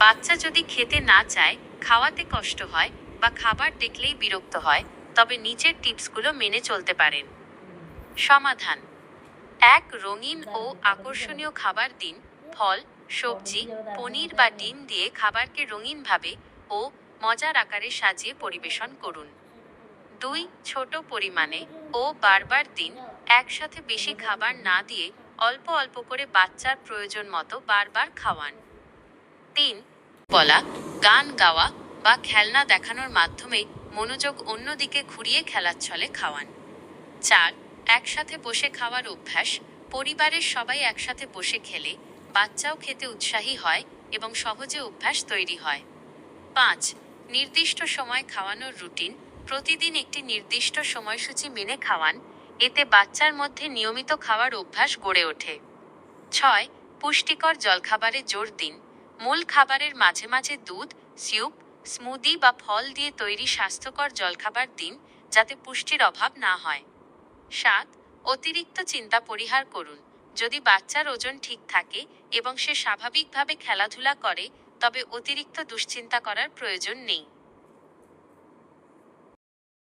বাচ্চা যদি খেতে না চায়, খাওয়াতে কষ্ট হয় বা খাবার দেখলেই বিরক্ত হয়, তবে নিচের টিপসগুলো মেনে চলতে পারেন। সমাধান: ১. রঙিন ও আকর্ষণীয় খাবার দিন। ফল, সবজি, পনির বা ডিম দিয়ে খাবারকে রঙিনভাবে ও মজার আকারে সাজিয়ে পরিবেশন করুন। ২. ছোট পরিমাণে ও বারবার দিন। একসাথে বেশি খাবার না দিয়ে অল্প অল্প করে বাচ্চার প্রয়োজন মতো বারবার খাওয়ান। ৩. বলা, গান গাওয়া বা খেলনা দেখানোর মাধ্যমে মনোযোগ অন্যদিকে ঘুরিয়ে খেলার ছলে খাওয়ান। ৪. একসাথে বসে খাওয়ার অভ্যাস। পরিবারের সবাই একসাথে বসে খেলে বাচ্চাও খেতে উৎসাহী হয় এবং সহজে অভ্যাস তৈরি হয়। ৫. নির্দিষ্ট সময় খাওয়ানোর রুটিন। প্রতিদিন একটি নির্দিষ্ট সময়সূচি মেনে খাওয়ান, এতে বাচ্চার মধ্যে নিয়মিত খাওয়ার অভ্যাস গড়ে ওঠে। ৬. পুষ্টিকর জলখাবারে জোর দিন। মূল খাবারের মাঝে মাঝে দুধ, স্যুপ, স্মুদি বা ফল দিয়ে তৈরি স্বাস্থ্যকর জলখাবার দিন, যাতে পুষ্টির অভাব না হয়। ৭. অতিরিক্ত চিন্তা পরিহার করুন। যদি বাচ্চার ওজন ঠিক থাকে এবং সে স্বাভাবিকভাবে খেলাধুলা করে, তবে অতিরিক্ত দুশ্চিন্তা করার প্রয়োজন নেই।